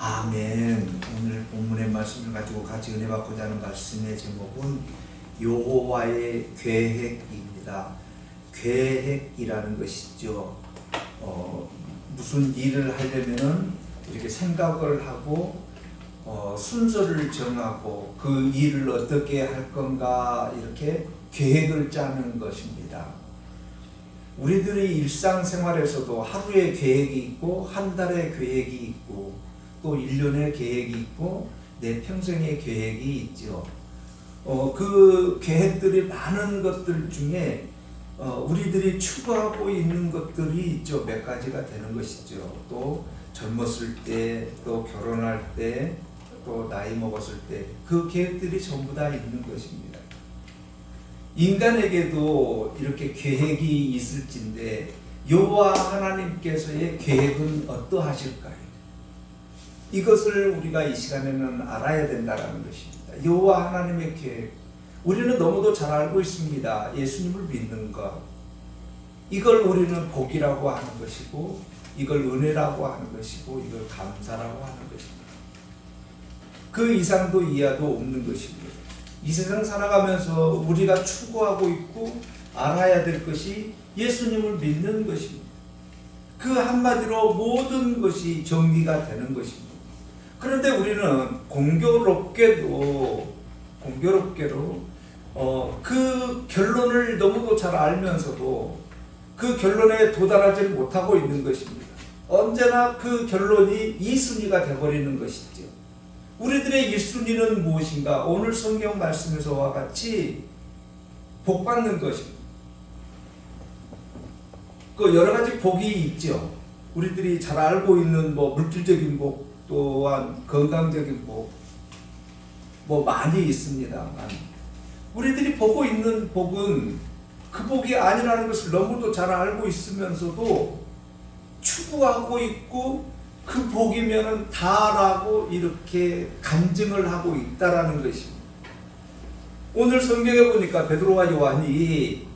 아멘. 오늘 본문의 말씀을 가지고 같이 은혜 받고자 하는 말씀의 제목은 여호와의 계획입니다. 계획이라는 것이죠. 무슨 일을 하려면은 이렇게 생각을 하고 순서를 정하고 그 일을 어떻게 할 건가 이렇게 계획을 짜는 것입니다. 우리들의 일상생활에서도 하루의 계획이 있고 한 달의 계획이 있고 또 1년의 계획이 있고 내 평생의 계획이 있죠. 그 계획들이 많은 것들 중에 우리들이 추구하고 있는 것들이 있죠. 몇 가지가 되는 것이죠. 또 젊었을 때, 또 결혼할 때, 또 나이 먹었을 때 그 계획들이 전부 다 있는 것입니다. 인간에게도 이렇게 계획이 있을진데 여호와 하나님께서의 계획은 어떠하실까요? 이것을 우리가 이 시간에는 알아야 된다는 것입니다. 여호와 하나님의 계획, 우리는 너무도 잘 알고 있습니다. 예수님을 믿는 것, 이걸 우리는 복이라고 하는 것이고 이걸 은혜라고 하는 것이고 이걸 감사라고 하는 것입니다. 그 이상도 이하도 없는 것입니다. 이 세상 살아가면서 우리가 추구하고 있고 알아야 될 것이 예수님을 믿는 것입니다. 그 한마디로 모든 것이 정리가 되는 것입니다. 그런데 우리는 공교롭게도 그 결론을 너무도 잘 알면서도 그 결론에 도달하지 못하고 있는 것입니다. 언제나 그 결론이 2순위가 되어버리는 것이죠. 우리들의 1순위는 무엇인가? 오늘 성경 말씀에서와 같이 복받는 것입니다. 그 여러 가지 복이 있죠. 우리들이 잘 알고 있는 물질적인 복, 또한 건강적인 복, 많이 있습니다만 우리들이 보고 있는 복은 그 복이 아니라는 것을 너무도 잘 알고 있으면서도 추구하고 있고 그 복이면은 다라고 이렇게 간증을 하고 있다라는 것입니다. 오늘 성경에 보니까 베드로와 요한이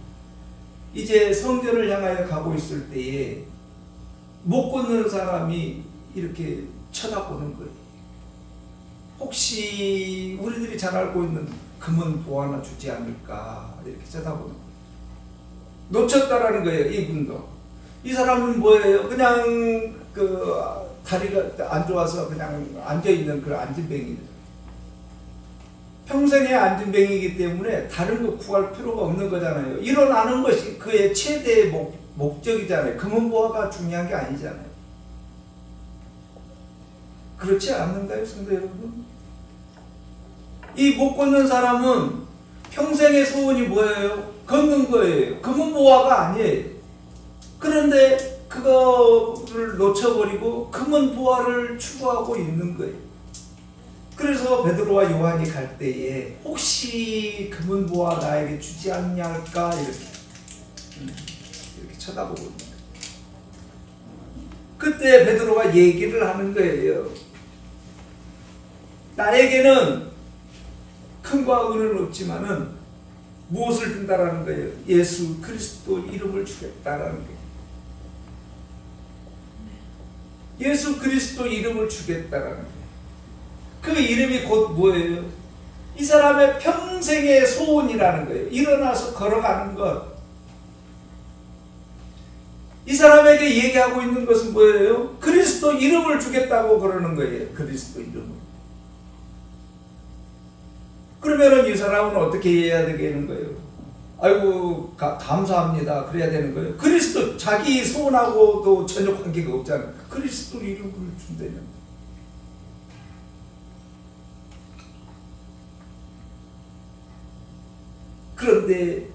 이제 성전을 향하여 가고 있을 때에 못 걷는 사람이 이렇게 쳐다보는 거예요. 혹시 우리들이 잘 알고 있는 금은 보아나 주지 않을까 이렇게 쳐다보는 거예요. 놓쳤다라는 거예요. 이분도. 이 사람은 뭐예요? 그냥 다리가 안 좋아서 그냥 앉아있는 그런 안진뱅이. 평생의 안진뱅이이기 때문에 다른 거 구할 필요가 없는 거잖아요. 일어나는 것이 그의 최대의 목적이잖아요. 금은보화가 중요한 게 아니잖아요. 그렇지 않는가요, 성도 여러분? 이 못 걷는 사람은 평생의 소원이 뭐예요? 걷는 거예요. 금은보화가 아니에요. 그런데 그거를 놓쳐버리고 금은보화를 추구하고 있는 거예요. 그래서 베드로와 요한이 갈 때에 혹시 금은보화 나에게 주지 않냐 할까 이렇게 쳐다보고 있는 거예요. 그때 베드로가 얘기를 하는 거예요. 나에게는 큰과 은은 없지만은 무엇을 준다라는 거예요? 예수 그리스도 이름을 주겠다라는 거예요. 예수 그리스도 이름을 주겠다라는 거예요. 그 이름이 곧 뭐예요? 이 사람의 평생의 소원이라는 거예요. 일어나서 걸어가는 것. 이 사람에게 얘기하고 있는 것은 뭐예요? 그리스도 이름을 주겠다고 그러는 거예요. 그리스도 이름을. 그러면은 이 사람은 어떻게 해야 되는 거예요? 아이고 감사합니다. 그래야 되는 거예요. 그리스도 자기 소원하고도 전혀 관계가 없잖아요. 그리스도 이름을 준다는. 그런데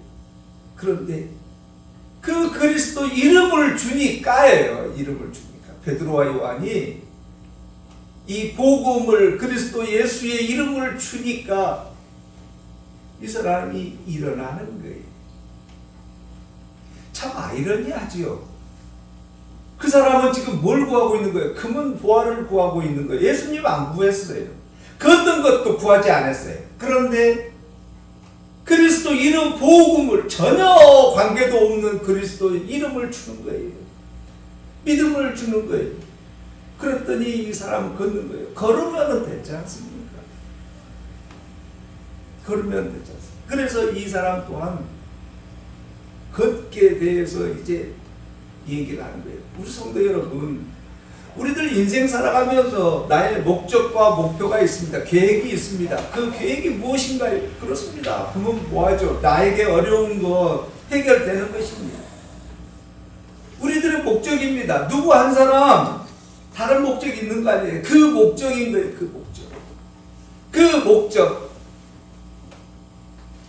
그 그리스도 이름을 주니까예요. 이름을 주니까. 베드로와 요한이 이 복음을 그리스도 예수의 이름을 주니까 이 사람이 일어나는 거예요. 참 아이러니하지요. 그 사람은 지금 뭘 구하고 있는 거예요? 금은 보화를 구하고 있는 거예요. 예수님 안 구했어요. 그 어떤 것도 구하지 않았어요. 그런데 그리스도 이름 복음을 전혀 관계도 없는 그리스도의 이름을 주는 거예요. 믿음을 주는 거예요. 그랬더니 이 사람은 걷는 거예요. 걸으면 되지 않습니까? 걸으면 되지 않습니까? 그래서 이 사람 또한 걷게 대해서 이제 얘기를 하는 거예요. 우리 성도 여러분, 우리들 인생 살아가면서 나의 목적과 목표가 있습니다. 계획이 있습니다. 그 계획이 무엇인가요? 그렇습니다. 그러면 뭐하죠? 나에게 어려운 것 해결되는 것입니다. 우리들의 목적입니다. 누구 한 사람 다른 목적이 있는 거 아니에요. 그 목적인 거예요. 그 목적. 그 목적.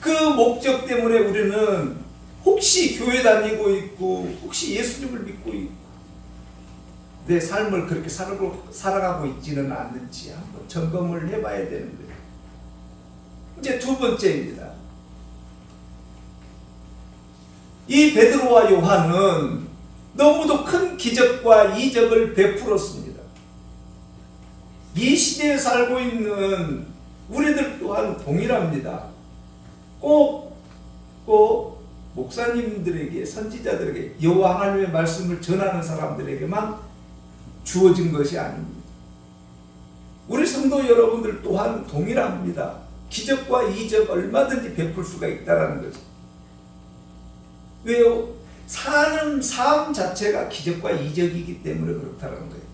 그 목적 때문에 우리는 혹시 교회 다니고 있고 혹시 예수님을 믿고 있고 내 삶을 그렇게 살아가고 있지는 않는지 한번 점검을 해봐야 되는 거예요. 이제 두 번째입니다. 이 베드로와 요한은 너무도 큰 기적과 이적을 베풀었습니다. 이 시대에 살고 있는 우리들 또한 동일합니다. 꼭 목사님들에게, 선지자들에게, 여호와 하나님의 말씀을 전하는 사람들에게만 주어진 것이 아닙니다. 우리 성도 여러분들 또한 동일합니다. 기적과 이적 얼마든지 베풀 수가 있다는 거죠. 왜요? 사는 삶 자체가 기적과 이적이기 때문에 그렇다는 거예요.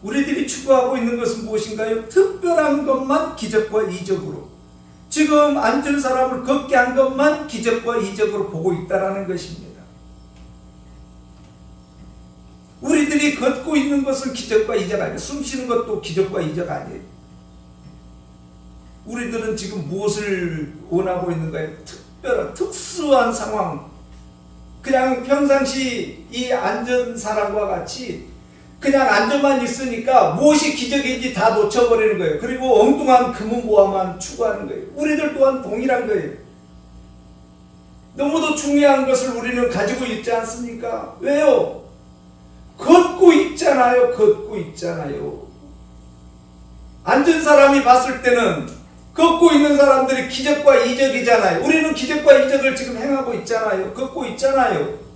우리들이 추구하고 있는 것은 무엇인가요? 특별한 것만 기적과 이적으로, 지금 앉은 사람을 걷게 한 것만 기적과 이적으로 보고 있다는 것입니다. 우리들이 걷고 있는 것은 기적과 이적 아니에요. 숨 쉬는 것도 기적과 이적 아니에요. 우리들은 지금 무엇을 원하고 있는가요? 특별한, 특수한 상황. 그냥 평상시 이 앉은 사람과 같이 그냥 앉아만 있으니까 무엇이 기적인지 다 놓쳐버리는 거예요. 그리고 엉뚱한 금은보화만 추구하는 거예요. 우리들 또한 동일한 거예요. 너무도 중요한 것을 우리는 가지고 있지 않습니까? 왜요? 걷고 있잖아요. 걷고 있잖아요. 앉은 사람이 봤을 때는 걷고 있는 사람들이 기적과 이적이잖아요. 우리는 기적과 이적을 지금 행하고 있잖아요. 걷고 있잖아요.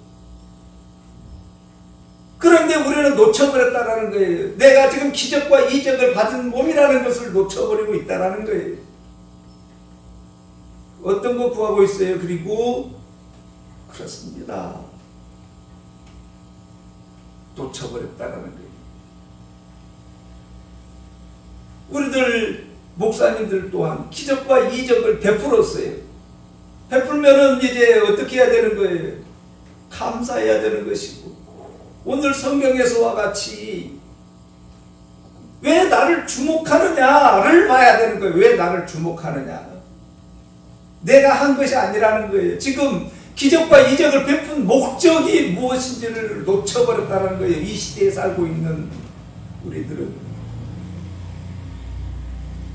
그런데 우리는 놓쳐버렸다는 거예요. 내가 지금 기적과 이적을 받은 몸이라는 것을 놓쳐버리고 있다는 거예요. 어떤 거 구하고 있어요? 그리고 그렇습니다. 놓쳐버렸다는 거예요. 우리들 목사님들 또한 기적과 이적을 베풀었어요. 베풀면은 이제 어떻게 해야 되는 거예요? 감사해야 되는 것이고, 오늘 성경에서와 같이 왜 나를 주목하느냐를 봐야 되는 거예요. 왜 나를 주목하느냐? 내가 한 것이 아니라는 거예요. 지금 기적과 이적을 베푼 목적이 무엇인지를 놓쳐버렸다는 거예요. 이 시대에 살고 있는 우리들은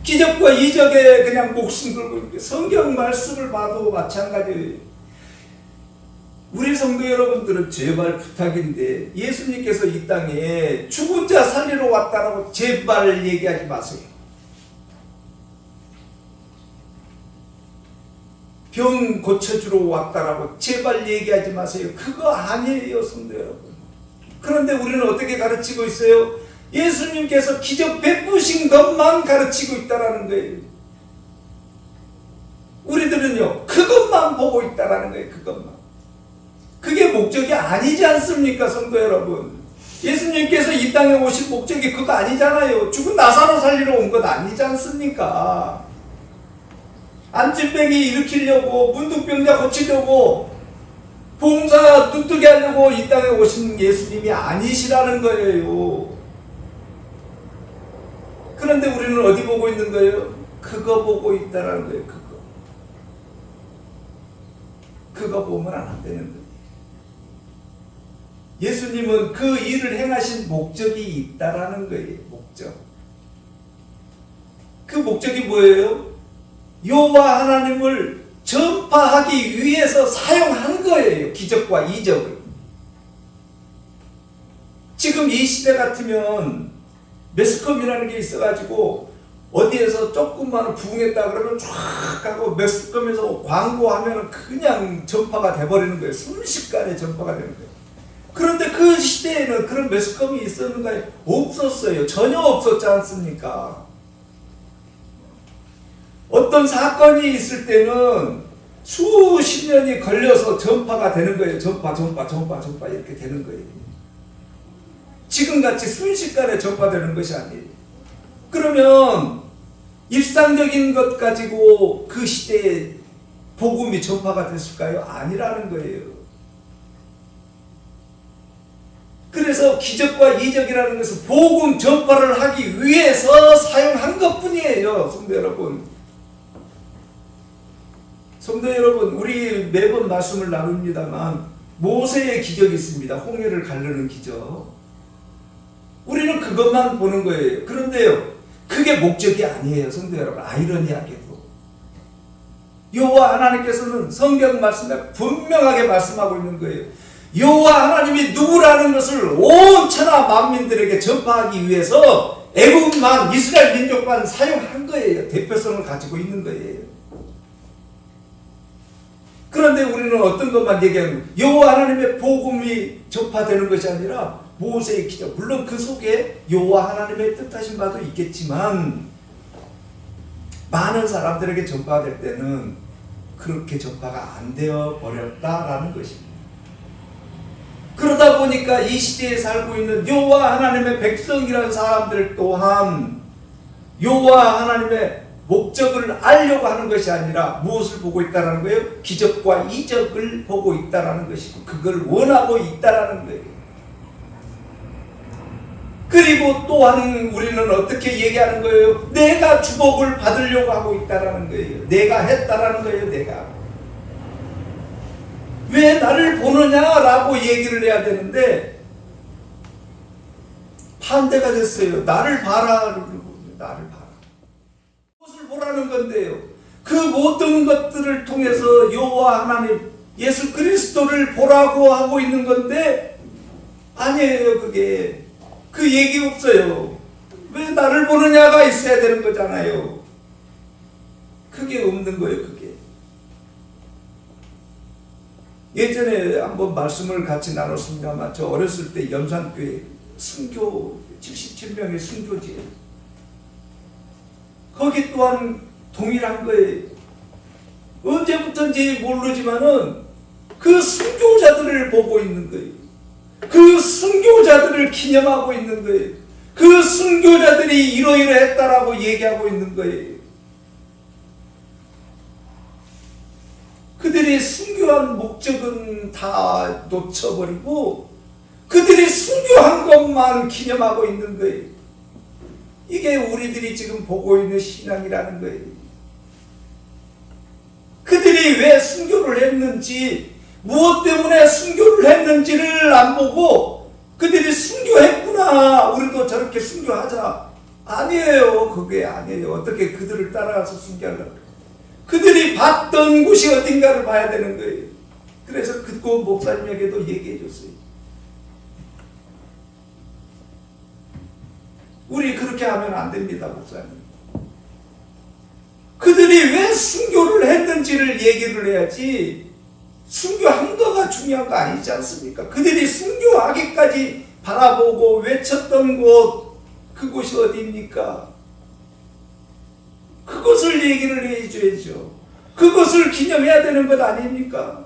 기적과 이적에 그냥 목숨 걸고 있고, 성경 말씀을 봐도 마찬가지예요. 우리 성도 여러분들은 제발 부탁인데 예수님께서 이 땅에 죽은 자 살리러 왔다라고 제발 얘기하지 마세요. 병 고쳐주러 왔다라고 제발 얘기하지 마세요. 그거 아니에요, 성도 여러분. 그런데 우리는 어떻게 가르치고 있어요? 예수님께서 기적 베푸신 것만 가르치고 있다라는 거예요. 우리들은요, 그것만 보고 있다라는 거예요. 그것만. 그게 목적이 아니지 않습니까, 성도 여러분? 예수님께서 이 땅에 오신 목적이 그거 아니잖아요. 죽은 나사로 살리러 온 것 아니지 않습니까? 안진뱅이 일으키려고, 문둥병자 고치려고, 봉사 뚝뚝이 하려고 이 땅에 오신 예수님이 아니시라는 거예요. 그런데 우리는 어디 보고 있는 거예요? 그거 보고 있다라는 거예요. 그거 보면 안 되는 거예요. 예수님은 그 일을 행하신 목적이 있다라는 거예요. 목적. 그 목적이 뭐예요? 여호와 하나님을 전파하기 위해서 사용한 거예요. 기적과 이적을. 지금 이 시대 같으면 매스컴이라는 게 있어가지고 어디에서 조금만 부흥했다 그러면 쫙 하고 매스컴에서 광고하면 그냥 전파가 돼버리는 거예요. 순식간에 전파가 되는 거예요. 그런데 그 시대에는 그런 매스컴이 있었는가요? 없었어요. 전혀 없었지 않습니까? 어떤 사건이 있을 때는 수십 년이 걸려서 전파가 되는 거예요. 전파 이렇게 되는 거예요. 지금같이 순식간에 전파되는 것이 아니에요. 그러면 일상적인 것 가지고 그 시대에 복음이 전파가 됐을까요? 아니라는 거예요. 그래서 기적과 이적이라는 것은 복음 전파를 하기 위해서 사용한 것뿐이에요. 성도 여러분. 성도 여러분, 우리 매번 말씀을 나눕니다만 모세의 기적이 있습니다. 홍해를 가르는 기적. 우리는 그것만 보는 거예요. 그런데요, 그게 목적이 아니에요. 성도 여러분, 아이러니하게도 여호와 하나님께서는 성경 말씀에 분명하게 말씀하고 있는 거예요. 여호와 하나님이 누구라는 것을 온 천하 만민들에게 전파하기 위해서 애국만 이스라엘 민족만 사용한 거예요. 대표성을 가지고 있는 거예요. 그런데 우리는 어떤 것만 얘기하는 거예요? 여호와 하나님의 복음이 전파되는 것이 아니라 모세의 기적. 물론 그 속에 여호와 하나님의 뜻하신 바도 있겠지만 많은 사람들에게 전파될 때는 그렇게 전파가 안 되어 버렸다라는 것입니다. 그러다 보니까 이 시대에 살고 있는 여호와 하나님의 백성이라는 사람들 또한 여호와 하나님의 목적을 알려고 하는 것이 아니라 무엇을 보고 있다라는 거예요? 기적과 이적을 보고 있다라는 것이고 그걸 원하고 있다라는 거예요. 그리고 또한 우리는 어떻게 얘기하는 거예요? 내가 주복을 받으려고 하고 있다라는 거예요. 내가 했다라는 거예요. 내가. 왜 나를 보느냐라고 얘기를 해야 되는데 반대가 됐어요. 나를 봐라. 나를 봐라. 무엇을 보라는 건데요? 그 모든 것들을 통해서 여호와 하나님 예수 그리스도를 보라고 하고 있는 건데 아니에요. 그게 그 얘기 없어요. 왜 나를 보느냐가 있어야 되는 거잖아요. 그게 없는 거예요. 그게. 예전에 한번 말씀을 같이 나눴습니다만 저 어렸을 때 염산교회 순교 77명의 순교지에 거기 또한 동일한 거예요. 언제부터인지 모르지만은 그 순교자들을 보고 있는 거예요. 그 순교자들을 기념하고 있는 거예요. 그 순교자들이 이러이러했다라고 얘기하고 있는 거예요. 그들이 순교한 목적은 다 놓쳐버리고 그들이 순교한 것만 기념하고 있는 거예요. 이게 우리들이 지금 보고 있는 신앙이라는 거예요. 그들이 왜 순교를 했는지 무엇 때문에 순교를 했는지를 안 보고 그들이 순교했구나 우리도 저렇게 순교하자. 아니에요. 그게 아니에요. 어떻게 그들을 따라가서 순교하려고. 그들이 봤던 곳이 어딘가를 봐야 되는 거예요. 그래서 그 목사님에게도 얘기해 줬어요. 우리 그렇게 하면 안 됩니다, 목사님. 그들이 왜 순교를 했는지를 얘기를 해야지 순교한 거가 중요한 거 아니지 않습니까? 그들이 순교하기까지 바라보고 외쳤던 곳, 그곳이 어디입니까? 그것을 얘기를 해줘야죠. 그것을 기념해야 되는 것 아닙니까?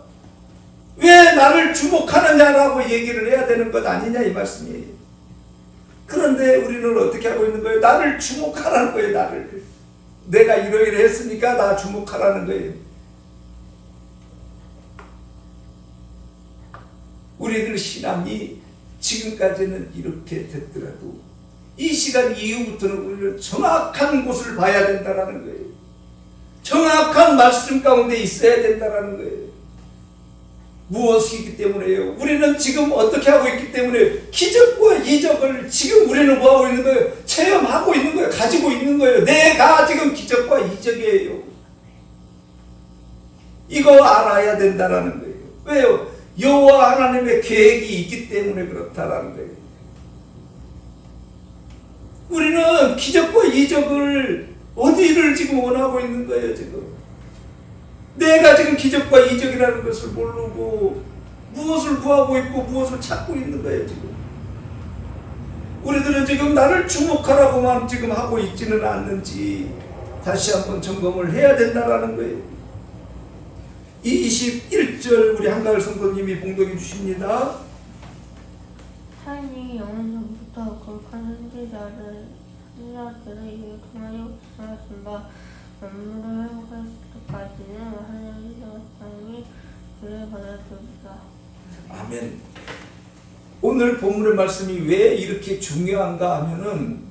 왜 나를 주목하느냐라고 얘기를 해야 되는 것 아니냐 이 말씀이에요. 그런데 우리는 어떻게 하고 있는 거예요? 나를 주목하라는 거예요. 나를. 내가 이러이러 했으니까 나 주목하라는 거예요. 우리들 신앙이 지금까지는 이렇게 됐더라도 이 시간 이후부터는 우리는 정확한 곳을 봐야 된다는 거예요. 정확한 말씀 가운데 있어야 된다는 거예요. 무엇이기 때문에요? 우리는 지금 어떻게 하고 있기 때문에 기적과 이적을 지금 우리는 뭐하고 있는 거예요? 체험하고 있는 거예요. 가지고 있는 거예요. 내가 지금 기적과 이적이에요. 이거 알아야 된다는 거예요. 왜요? 여호와 하나님의 계획이 있기 때문에 그렇다라는 거예요. 우리는 기적과 이적을 어디를 지금 원하고 있는 거예요, 지금. 내가 지금 기적과 이적이라는 것을 모르고 무엇을 구하고 있고 무엇을 찾고 있는 거예요 지금. 우리들은 지금 나를 주목하라고만 지금 하고 있지는 않는지 다시 한번 점검을 해야 된다라는 거예요. 21절 우리 한가을 성도님이 봉독해 주십니다. 타인이 영원전부터 거룩한 선지자들을 통하여 말씀하신 바 만물을 회복할 때까지는 하나님의 사랑이 그를 받아들이다. 아멘. 오늘 본문의 말씀이 왜 이렇게 중요한가 하면은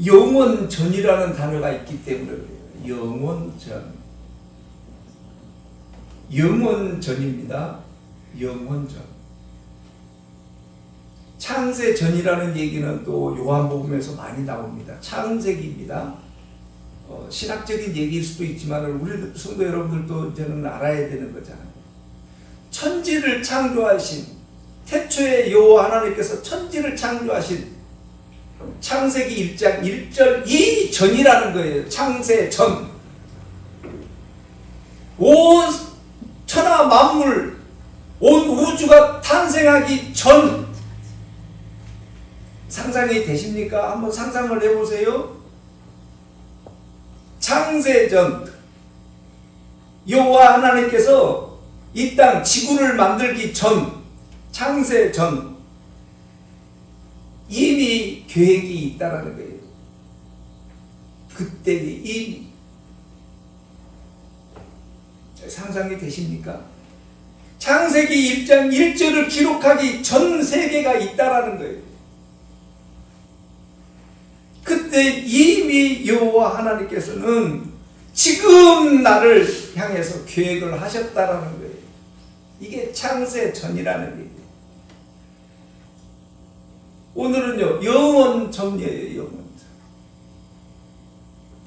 영원전이라는 단어가 있기 때문에 그래요. 영원전. 영원전입니다. 영원전. 창세전이라는 얘기는 또 요한복음에서 많이 나옵니다. 창세기입니다. 신학적인 얘기일 수도 있지만 우리 성도 여러분들도 이제는 알아야 되는 거잖아요. 천지를 창조하신 태초에 여호와 하나님께서 천지를 창조하신 창세기 1장 1절 이 전이라는 거예요. 창세전. 온 천하 만물 온 우주가 탄생하기 전. 상상이 되십니까? 한번 상상을 해보세요. 창세전 여호와 하나님께서 이 땅 지구를 만들기 전, 창세전 이미 계획이 있다라는 거예요. 그때 이미 상상이 되십니까? 창세기 1장 1절을 기록하기 전 세계가 있다라는 거예요. 그때 이미 여호와 하나님께서는 지금 나를 향해서 계획을 하셨다라는 거예요. 이게 창세전이라는 얘기예요. 오늘은요 영원전이에요. 영원전.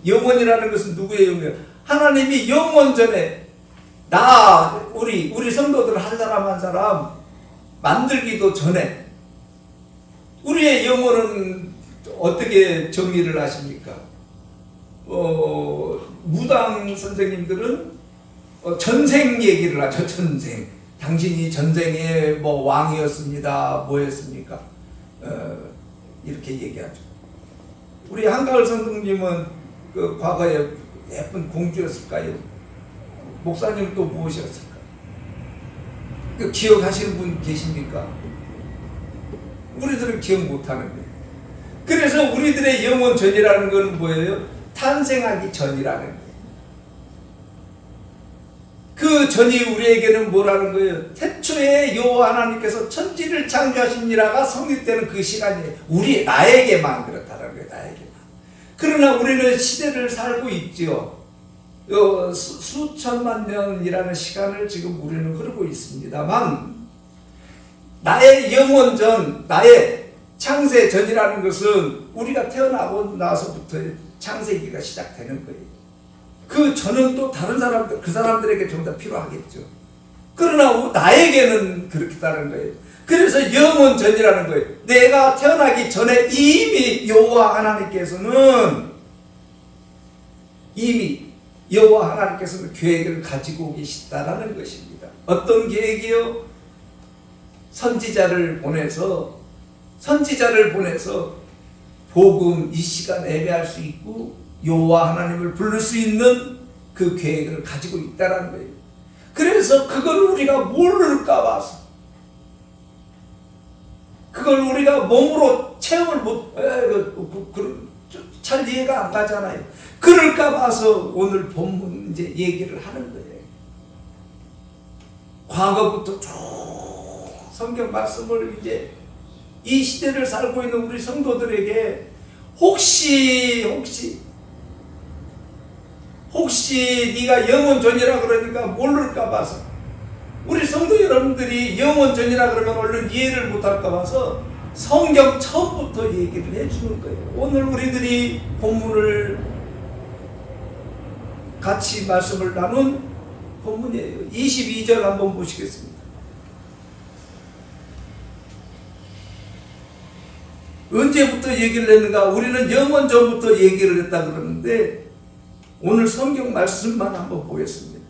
영원이라는 것은 누구의 영원이에요? 하나님이 영원전에 우리 성도들 한 사람 한 사람 만들기도 전에 우리의 영혼은 어떻게 정리를 하십니까? 무당 선생님들은 전생 얘기를 하죠. 전생. 당신이 전생에 뭐 왕이었습니다. 뭐였습니까? 이렇게 얘기하죠. 우리 한가을 선생님은 그 과거에 예쁜 공주였을까요? 목사님 또 무엇이었을까요? 그 기억하시는 분 계십니까? 우리들은 기억 못하는 거예요. 그래서 우리들의 영원전이라는 건 뭐예요? 탄생하기 전이라는 거예요. 그 전이 우리에게는 뭐라는 거예요? 태초에 여호와 하나님께서 천지를 창조하시니라가 성립되는 그 시간이에요. 나에게만 그렇다는 거예요. 나에게만. 그러나 우리는 시대를 살고 있죠. 수천만 년이라는 시간을 지금 우리는 흐르고 있습니다만 나의 영원전, 나의 창세전이라는 것은 우리가 태어나고 나서부터 창세기가 시작되는 거예요. 그 전은 또 다른 사람들, 그 사람들에게 좀 더 필요하겠죠. 그러나 나에게는 그렇다는 거예요. 그래서 영원전이라는 거예요. 내가 태어나기 전에 이미 여호와 하나님께서는 계획을 가지고 계시다라는 것입니다. 어떤 계획이요? 선지자를 보내서 복음 이 시간 예배할 수 있고 여호와 하나님을 부를 수 있는 그 계획을 가지고 있다라는 거예요. 그래서 그걸 우리가 모를까 봐서 그걸 우리가 몸으로 체험을 잘 이해가 안 가잖아요. 그럴까 봐서 오늘 본문 이제 얘기를 하는 거예요. 과거부터 쭉 성경 말씀을 이제 이 시대를 살고 있는 우리 성도들에게 혹시 네가 영원전이라 그러니까 모를까 봐서 우리 성도 여러분들이 영원전이라 그러면 얼른 이해를 못할까 봐서 성경 처음부터 얘기를 해주는 거예요. 오늘 우리들이 본문을 같이 말씀을 나눈 본문이에요. 22절 한번 보시겠습니다. 언제부터 얘기를 했는가? 우리는 영원전부터 얘기를 했다 그러는데 오늘 성경 말씀만 한번 보겠습니다.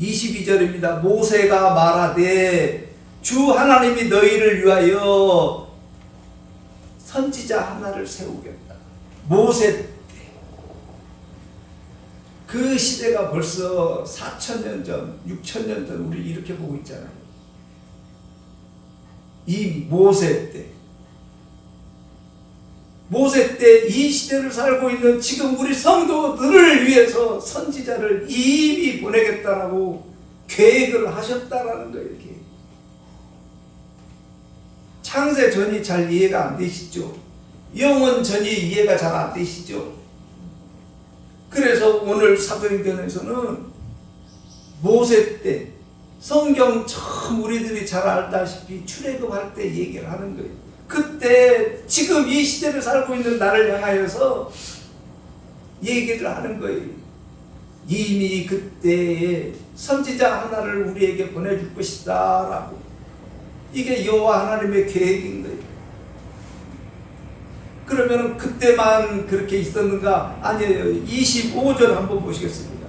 22절입니다. 모세가 말하되 주 하나님이 너희를 위하여 선지자 하나를 세우겠다. 모세 때 그 시대가 벌써 4,000년 전, 6,000년 전 우리 이렇게 보고 있잖아요. 이미 모세 때 이 시대를 살고 있는 지금 우리 성도들을 위해서 선지자를 이미 보내겠다라고 계획을 하셨다라는 거예요. 이렇게. 창세 전이 잘 이해가 안 되시죠? 영원 전이 이해가 잘 안 되시죠? 그래서 오늘 사도행전에서는 모세 때 성경 처음 우리들이 잘 알다시피 출애굽할 때 얘기를 하는 거예요. 그때 지금 이 시대를 살고 있는 나를 향하여서 얘기를 하는 거예요. 이미 그때에 선지자 하나를 우리에게 보내줄 것이다 라고. 이게 여호와 하나님의 계획인 거예요. 그러면 그때만 그렇게 있었는가? 아니에요. 25절 한번 보시겠습니다.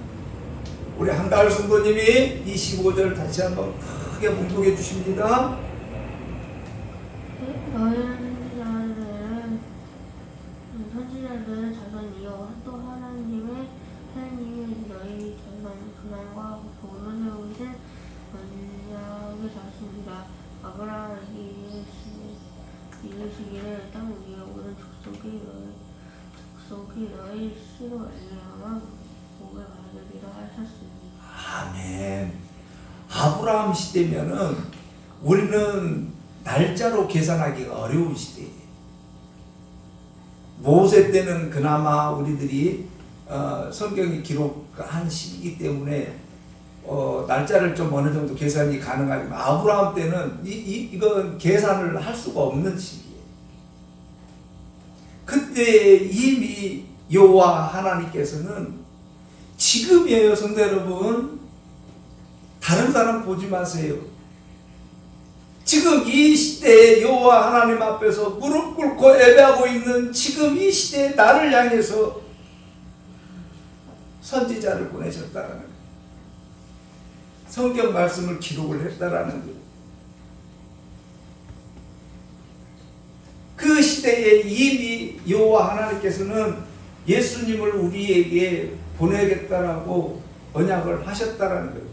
우리 한가을 성도님이 25절 다시 한번 크게 봉독해 주십니다. 선지자들은 자손이요 또 하나님의 너희 자손 조상과 도로 세우신 언약의 자손이라. 아브라함에게 이르시기를 땅 위에 오는 족속이 너희 씨로 말미암아 복을 받으리라 하셨습니다. 아멘. 아브라함 시대면은 우리는 날짜로 계산하기가 어려운 시대예요. 모세 때는 그나마 우리들이 성경이 기록한 시기이기 때문에 날짜를 좀 어느 정도 계산이 가능하지만 아브라함 때는 이건 계산을 할 수가 없는 시기예요. 그때 이미 여호와 하나님께서는 지금이에요, 성도 여러분. 다른 사람 보지 마세요. 지금 이 시대에 여호와 하나님 앞에서 무릎 꿇고 예배하고 있는 지금 이 시대에 나를 향해서 선지자를 보내셨다는 거예요. 성경 말씀을 기록을 했다라는 거예요. 그 시대에 이미 여호와 하나님께서는 예수님을 우리에게 보내겠다라고 언약을 하셨다라는 거예요.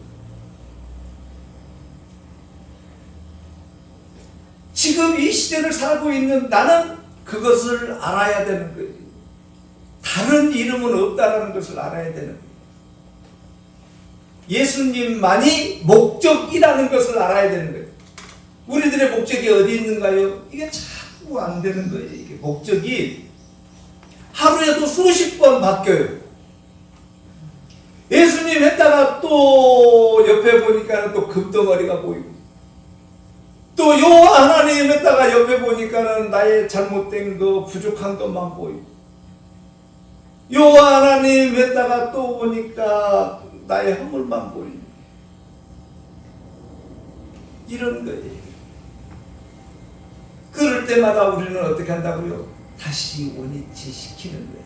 지금 이 시대를 살고 있는 나는 그것을 알아야 되는 거예요. 다른 이름은 없다라는 것을 알아야 되는 거예요. 예수님만이 목적이라는 것을 알아야 되는 거예요. 우리들의 목적이 어디 있는가요? 이게 자꾸 안 되는 거예요. 이게 목적이 하루에도 수십 번 바뀌어요. 예수님 했다가 또 옆에 보니까 또 금덩어리가 보이고, 또 여호와 하나님 했다가 옆에 보니까는 나의 잘못된 거, 부족한 것만 보이고, 여호와 하나님 했다가 또 보니까 나의 허물만 보이고, 이런 거예요. 그럴 때마다 우리는 어떻게 한다고요? 다시 원위치 시키는 거예요.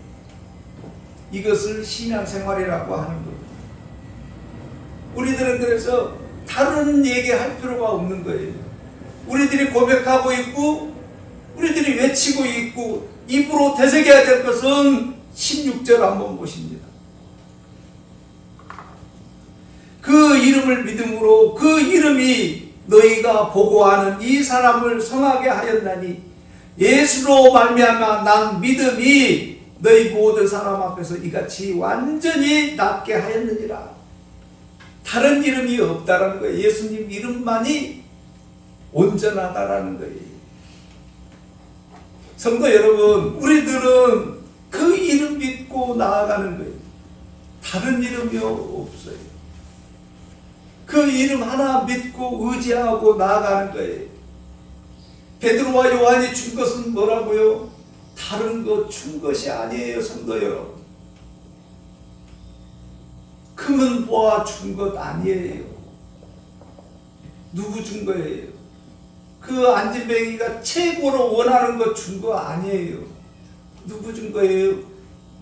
이것을 신앙생활이라고 하는 거예요. 우리들은 그래서 다른 얘기할 필요가 없는 거예요. 우리들이 고백하고 있고 우리들이 외치고 있고 입으로 되새겨야 될 것은 16절 한번 보십니다. 그 이름을 믿음으로 그 이름이 너희가 보고하는 이 사람을 성하게 하였나니 예수로 말미암아 난 믿음이 너희 모든 사람 앞에서 이같이 완전히 낫게 하였느니라. 다른 이름이 없다라는 거예요. 예수님 이름만이 온전하다라는 거예요. 성도 여러분, 우리들은 그 이름 믿고 나아가는 거예요. 다른 이름이 없어요. 그 이름 하나 믿고 의지하고 나아가는 거예요. 베드로와 요한이 준 것은 뭐라고요? 다른 것 준 것이 아니에요, 성도 여러분. 금은 보아 준 것 아니에요. 누구 준 거예요? 그 안진뱅이가 최고로 원하는 것 준 거 아니에요. 누구 준 거예요?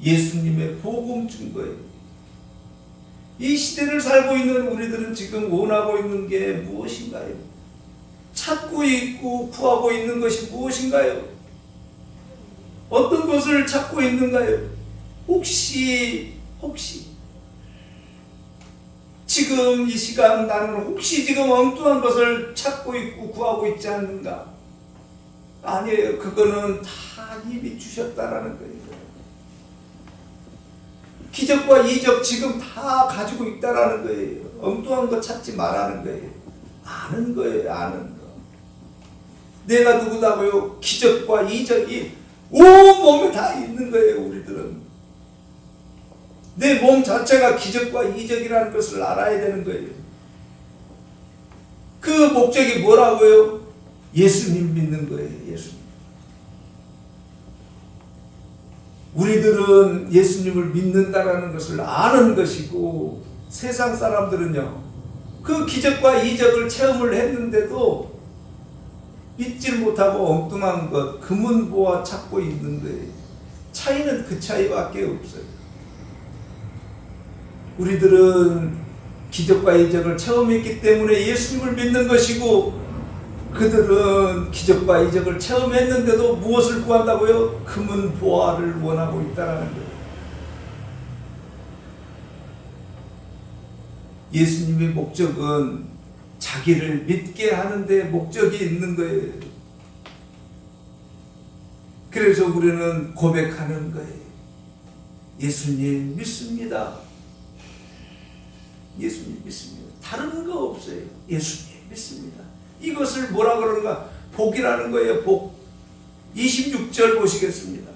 예수님의 복음 준 거예요. 이 시대를 살고 있는 우리들은 지금 원하고 있는 게 무엇인가요? 찾고 있고 구하고 있는 것이 무엇인가요? 어떤 것을 찾고 있는가요? 혹시 지금 이 시간 나는 혹시 지금 엉뚱한 것을 찾고 있고 구하고 있지 않는가? 아니에요. 그거는 다 이미 주셨다라는 거예요. 기적과 이적 지금 다 가지고 있다라는 거예요. 엉뚱한 거 찾지 말라는 거예요. 아는 거예요. 아는 거. 내가 누구다고요? 기적과 이적이 온 몸에 다 있는 거예요. 우리들은 내 몸 자체가 기적과 이적이라는 것을 알아야 되는 거예요. 그 목적이 뭐라고요? 예수님 믿는 거예요. 예수님. 우리들은 예수님을 믿는다라는 것을 아는 것이고, 세상 사람들은요, 그 기적과 이적을 체험을 했는데도 믿질 못하고 엉뚱한 것, 금은보화 찾고 있는 거예요. 차이는 그 차이밖에 없어요. 우리들은 기적과 이적을 체험했기 때문에 예수님을 믿는 것이고, 그들은 기적과 이적을 체험했는데도 무엇을 구한다고요? 금은보화를 원하고 있다는 거예요. 예수님의 목적은 자기를 믿게 하는데 목적이 있는 거예요. 그래서 우리는 고백하는 거예요. 예수님 믿습니다. 예수님 믿습니다. 다른 거 없어요. 예수님 믿습니다. 이것을 뭐라 그러는가? 복이라는 거예요. 복. 26절 보시겠습니다.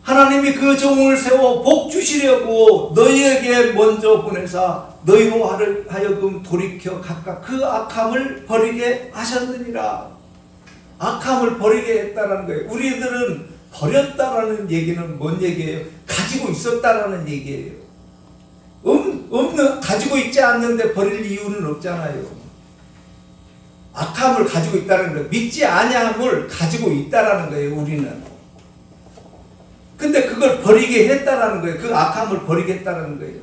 하나님이 그 종을 세워 복 주시려고 너희에게 먼저 보내사 너희로 하여금 돌이켜 각각 그 악함을 버리게 하셨느니라. 악함을 버리게 했다는 거예요. 우리들은 버렸다라는 얘기는 뭔 얘기예요? 가지고 있었다라는 얘기예요. 가지고 있지 않는데 버릴 이유는 없잖아요. 악함을 가지고 있다는 거예요. 믿지 아니함을 가지고 있다라는 거예요. 우리는. 근데 그걸 버리게 했다라는 거예요. 그 악함을 버리게 했다라는 거예요.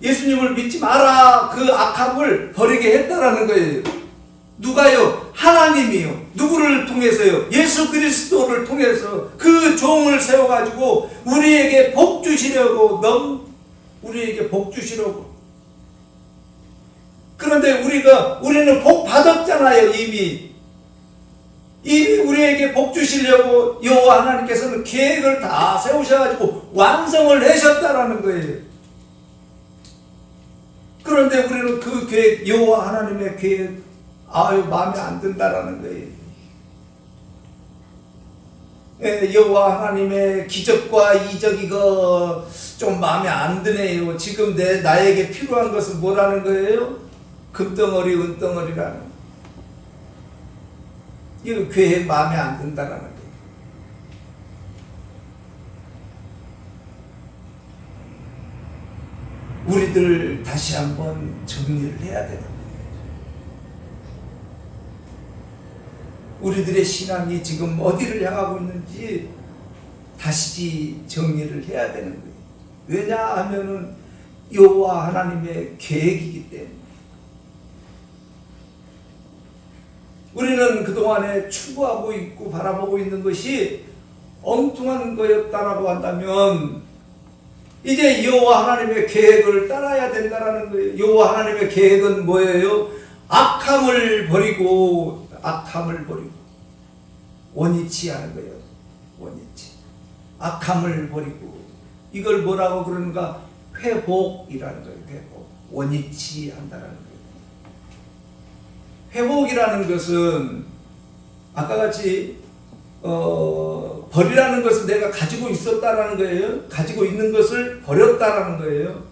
예수님을 믿지 마라. 그 악함을 버리게 했다라는 거예요. 누가요? 하나님이요. 누구를 통해서요? 예수 그리스도를 통해서 그 종을 세워가지고 우리에게 복 주시려고 우리에게 복 주시려고. 그런데 우리는 복 받았잖아요. 이미 우리에게 복 주시려고 여호와 하나님께서는 계획을 다 세우셔가지고 완성을 하셨다라는 거예요. 그런데 우리는 그 계획, 여호와 하나님의 계획, 마음에 안 든다라는 거예요. 여호와 하나님의 기적과 이적 이거 좀 마음에 안 드네요. 지금 나에게 필요한 것은 뭐라는 거예요? 금덩어리, 은덩어리라는. 이거 계획 마음에 안 든다라는 거예요. 우리들 다시 한번 정리를 해야 되는 거예요. 우리들의 신앙이 지금 어디를 향하고 있는지 다시 정리를 해야 되는 거예요. 왜냐하면은 여호와 하나님의 계획이기 때문에. 우리는 그동안에 추구하고 있고 바라보고 있는 것이 엉뚱한 거였다라고 한다면 이제 여호와 하나님의 계획을 따라야 된다라는 거예요. 여호와 하나님의 계획은 뭐예요? 악함을 버리고 원위치 하는 거예요. 원위치. 악함을 버리고 이걸 뭐라고 그러는가? 회복이라는 거예요. 회복. 원위치 한다라는 거예요. 회복이라는 것은 아까 같이 버리라는 것은 내가 가지고 있었다라는 거예요. 가지고 있는 것을 버렸다라는 거예요.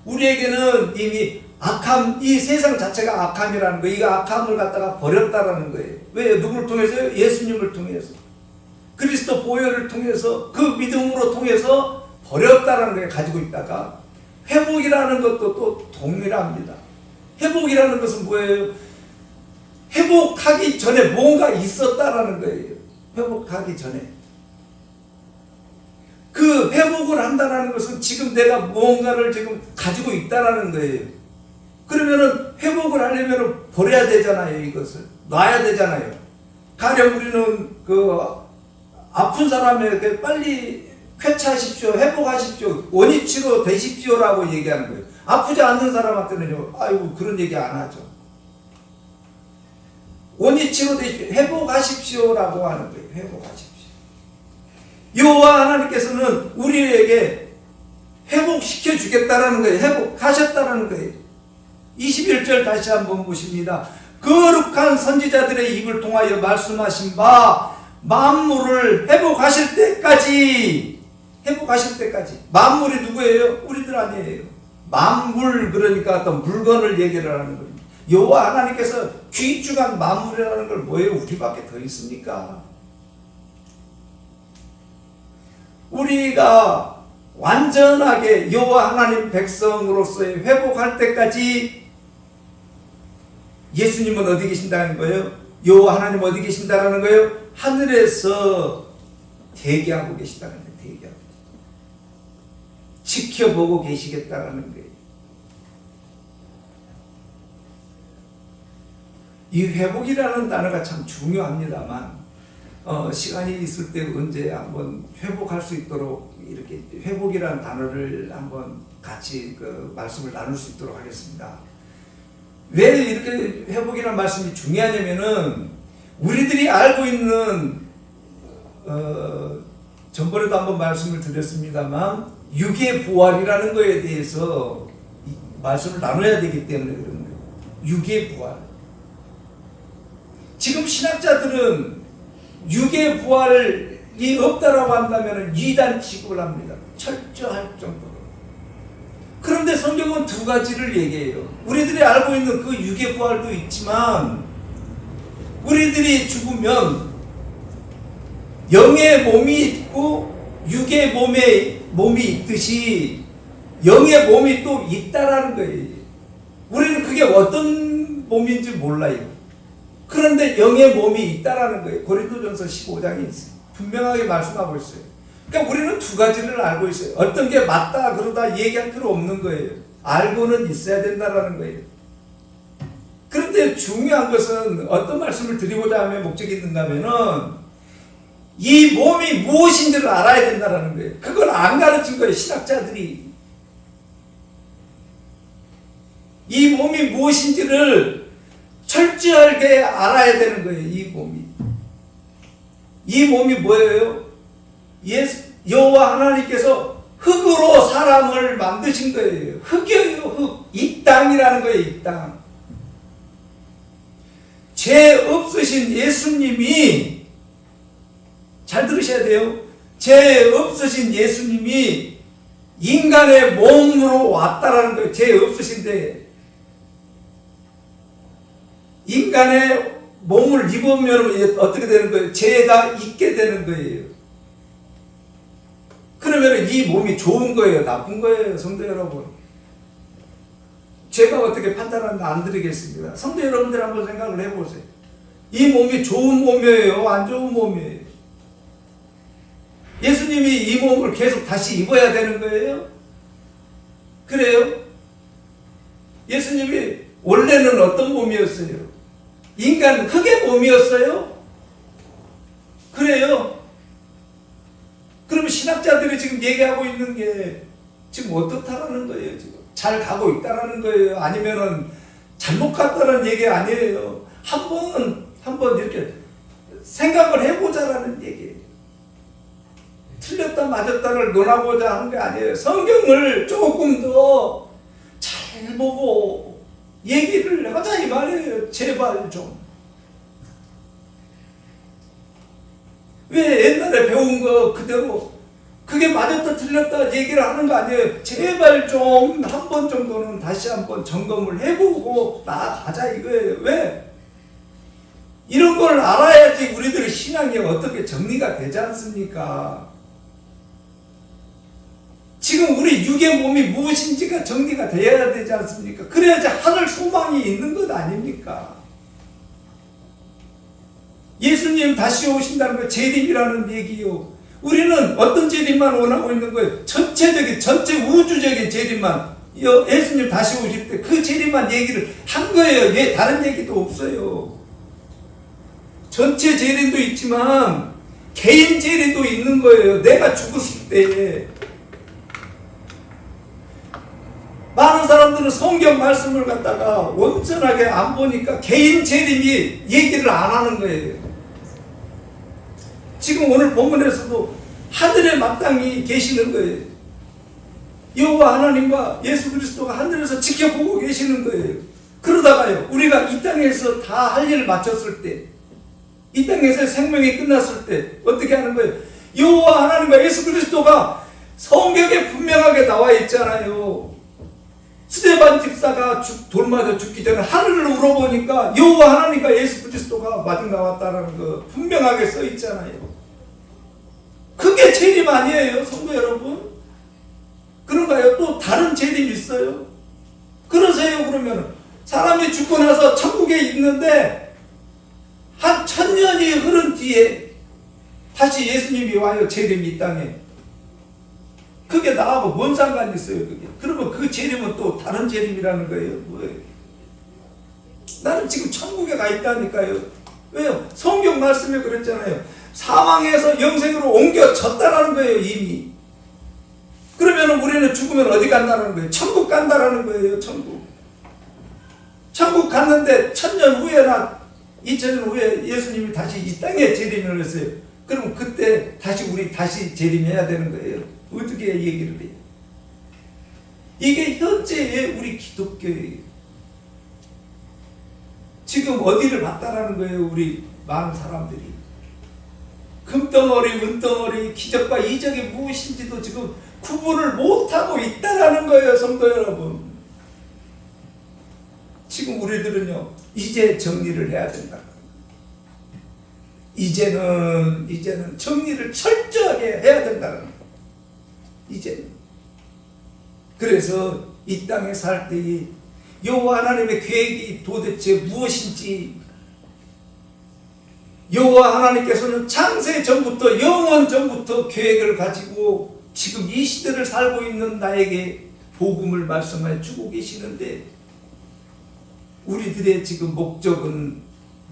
우리에게는 이미 악함, 이 세상 자체가 악함이라는 거예요. 이 악함을 갖다가 버렸다라는 거예요. 왜? 누구를 통해서요? 예수님을 통해서. 그리스도 보혈을 통해서, 그 믿음으로 통해서 버렸다라는 거예요. 가지고 있다가. 회복이라는 것도 또 동일합니다. 회복이라는 것은 뭐예요? 회복하기 전에 뭔가 있었다라는 거예요. 회복하기 전에. 그 회복을 한다는 것은 지금 내가 무언가를 지금 가지고 있다라는 거예요. 그러면은 회복을 하려면 버려야 되잖아요. 이것을 놔야 되잖아요. 가령 우리는 그 아픈 사람에게 빨리 쾌차하십시오, 회복하십시오, 원위치로 되십시오라고 얘기하는 거예요. 아프지 않는 사람한테는요, 아이고 그런 얘기 안 하죠. 원위치로 되십시오, 회복하십시오라고 하는 거예요. 회복하십시오. 여호와 하나님께서는 우리에게 회복시켜 주겠다라는 거예요. 회복하셨다라는 거예요. 21절 다시 한번 보십니다. 거룩한 선지자들의 입을 통하여 말씀하신 바 만물을 회복하실 때까지, 회복하실 때까지. 만물이 누구예요? 우리들 아니에요. 만물, 그러니까 어떤 물건을 얘기를 하는 겁니다. 여호와 하나님께서 귀중한 만물이라는 걸 뭐예요? 우리밖에 더 있습니까? 우리가 완전하게 여호와 하나님 백성으로서의 회복할 때까지 예수님은 어디 계신다는 거예요? 여호와 하나님 어디 계신다는 거예요? 하늘에서 대기하고 계시다는 거예요. 대기하고 계시다. 지켜보고 계시겠다는 거예요. 이 회복이라는 단어가 참 중요합니다만 시간이 있을 때 언제 한번 회복할 수 있도록 이렇게 회복이라는 단어를 한번 같이 그 말씀을 나눌 수 있도록 하겠습니다. 왜 이렇게 회복이라는 말씀이 중요하냐면은 우리들이 알고 있는 전번에도 한번 말씀을 드렸습니다만 육의 부활이라는 거에 대해서 말씀을 나눠야 되기 때문에 그런 거예요. 육의 부활. 지금 신학자들은 육의 부활이 없다라고 한다면 이단 취급을 합니다. 철저할 정도로. 그런데 성경은 두 가지를 얘기해요. 우리들이 알고 있는 그 육의 부활도 있지만 우리들이 죽으면 영의 몸이 있고 육의 몸이 있듯이 영의 몸이 또 있다라는 거예요. 우리는 그게 어떤 몸인지 몰라요. 그런데 영의 몸이 있다라는 거예요. 고린도전서 15장에 있어요. 분명하게 말씀하고 있어요. 그러니까 우리는 두 가지를 알고 있어요. 어떤 게 맞다 그러다 얘기할 필요 없는 거예요. 알고는 있어야 된다라는 거예요. 그런데 중요한 것은 어떤 말씀을 드리고자 하면 목적이 있는가 하면은 이 몸이 무엇인지를 알아야 된다라는 거예요. 그걸 안 가르친 거예요. 신학자들이. 이 몸이 무엇인지를 철저하게 알아야 되는 거예요. 이 몸이. 이 몸이 뭐예요? 여호와 하나님께서 흙으로 사람을 만드신 거예요. 흙이에요. 흙. 이 땅이라는 거예요. 이 땅. 죄 없으신 예수님이, 잘 들으셔야 돼요. 죄 없으신 예수님이 인간의 몸으로 왔다라는 거예요. 죄 없으신데 인간의 몸을 입으면 어떻게 되는 거예요? 죄가 있게 되는 거예요. 그러면 이 몸이 좋은 거예요? 나쁜 거예요? 성도 여러분. 제가 어떻게 판단하는지 안 드리겠습니다. 성도 여러분들 한번 생각을 해보세요. 이 몸이 좋은 몸이에요? 안 좋은 몸이에요? 예수님이 이 몸을 계속 다시 입어야 되는 거예요? 그래요? 예수님이 원래는 어떤 몸이었어요? 인간 흙의 몸이었어요? 그래요? 그럼 신학자들이 지금 얘기하고 있는 게 지금 어떻다라는 거예요? 지금 잘 가고 있다라는 거예요? 아니면은 잘못 갔다는 얘기 아니에요? 한번 이렇게 생각을 해보자라는 얘기예요. 틀렸다 맞았다를 논하고자 하는 게 아니에요. 성경을 조금 더 잘 보고 얘기를 하자 이 말이에요. 제발 좀. 왜 옛날에 배운 거 그대로 그게 맞았다 틀렸다 얘기를 하는 거 아니에요. 제발 좀 한 번 정도는 다시 한번 점검을 해보고 나아가자 이거예요. 왜? 이런 걸 알아야지 우리들의 신앙이 어떻게 정리가 되지 않습니까? 지금 우리 육의 몸이 무엇인지가 정리가 되어야 되지 않습니까? 그래야지 하늘 소망이 있는 것 아닙니까? 예수님 다시 오신다는 거 재림이라는 얘기요. 우리는 어떤 재림만 원하고 있는 거예요? 전체적인, 전체 우주적인 재림만. 예수님 다시 오실 때 그 재림만 얘기를 한 거예요. 왜 다른 얘기도 없어요. 전체 재림도 있지만 개인 재림도 있는 거예요. 내가 죽었을 때. 많은 사람들은 성경 말씀을 갖다가 온전하게 안 보니까 개인 재림이 얘기를 안 하는 거예요. 지금 오늘 본문에서도 하늘에 마땅히 계시는 거예요. 여호와 하나님과 예수 그리스도가 하늘에서 지켜보고 계시는 거예요. 그러다가요, 우리가 이 땅에서 다 할 일을 마쳤을 때, 이 땅에서 생명이 끝났을 때 어떻게 하는 거예요? 여호와 하나님과 예수 그리스도가 성경에 분명하게 나와 있잖아요. 스데반 집사가 돌 맞아 죽기 전에 하늘을 울어보니까 여호와 하나님과 예수 그리스도가 마중 나왔다는 거 분명하게 써 있잖아요. 그게 재림 아니에요, 성도 여러분? 그런가요? 또 다른 재림이 있어요? 그러세요. 그러면 사람이 죽고 나서 천국에 있는데 한 1000년이 흐른 뒤에 다시 예수님이 와요. 재림이 이 땅에. 그게 나하고 뭔 상관이 있어요, 그게? 그러면 그 재림은 또 다른 재림이라는 거예요. 뭐예요? 나는 지금 천국에 가 있다니까요. 왜요? 성경 말씀에 그랬잖아요. 사망에서 영생으로 옮겨졌다라는 거예요, 이미. 그러면 우리는 죽으면 어디 간다는 거예요? 천국 간다라는 거예요, 천국. 천국 갔는데 1000년 후에나 2000년 후에 예수님이 다시 이 땅에 재림을 했어요. 그럼 그때 다시 우리 다시 재림해야 되는 거예요. 어떻게 얘기를 해요? 이게 현재의 우리 기독교예요. 지금 어디를 봤다라는 거예요, 우리 많은 사람들이. 금덩어리, 은덩어리, 기적과 이적이 무엇인지도 지금 구분을 못하고 있다라는 거예요, 성도 여러분. 지금 우리들은요, 이제 정리를 해야 된다. 이제는 정리를 철저하게 해야 된다는 거예요. 이제는. 그래서 이 땅에 살 때에 여호와 하나님의 계획이 도대체 무엇인지, 여호와 하나님께서는 창세 전부터 영원 전부터 계획을 가지고 지금 이 시대를 살고 있는 나에게 복음을 말씀해 주고 계시는데, 우리들의 지금 목적은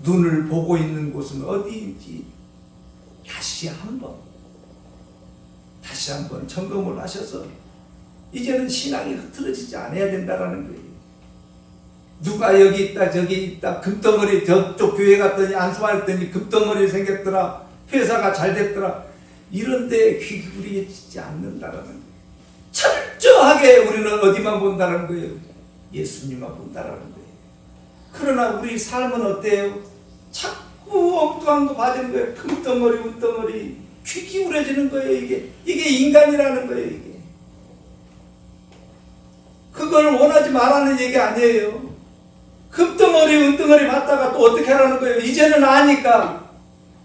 눈을 보고 있는 곳은 어디인지 다시 한번 점검을 하셔서 이제는 신앙이 흐트러지지 않아야 된다는 거예요. 누가 여기 있다 저기 있다, 금덩어리 저쪽 교회 갔더니 안수했더니 금덩어리 생겼더라, 회사가 잘 됐더라, 이런데 귀 기울이지 않는다라는 거예요. 철저하게 우리는 어디만 본다는 거예요? 예수님만 본다라는 거예요. 그러나 우리 삶은 어때요? 자꾸 엉뚱한 거 봐주는 거예요. 금덩어리 은덩어리 귀 기울여지는 거예요. 이게 인간이라는 거예요. 이게 그걸 원하지 말라는 얘기 아니에요. 금덩어리 은덩어리 봤다가 또 어떻게 하라는 거예요? 이제는 아니까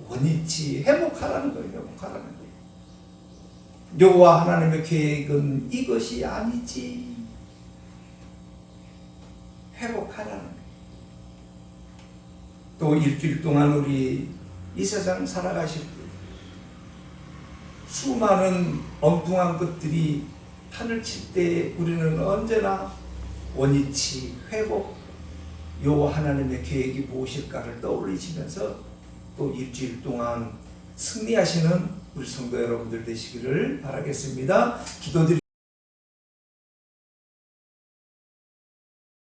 원위치 회복하라는 거예요. 회복하라는 거예요. 여호와 하나님의 계획은 이것이 아니지. 회복하라는 거예요. 또 일주일 동안 우리 이 세상 살아가실 때 수많은 엉뚱한 것들이 판을 칠 때 우리는 언제나 원위치 회복, 여호와 하나님의 계획이 무엇일까를 떠올리시면서 또 일주일 동안 승리하시는 우리 성도 여러분들 되시기를 바라겠습니다. 기도드리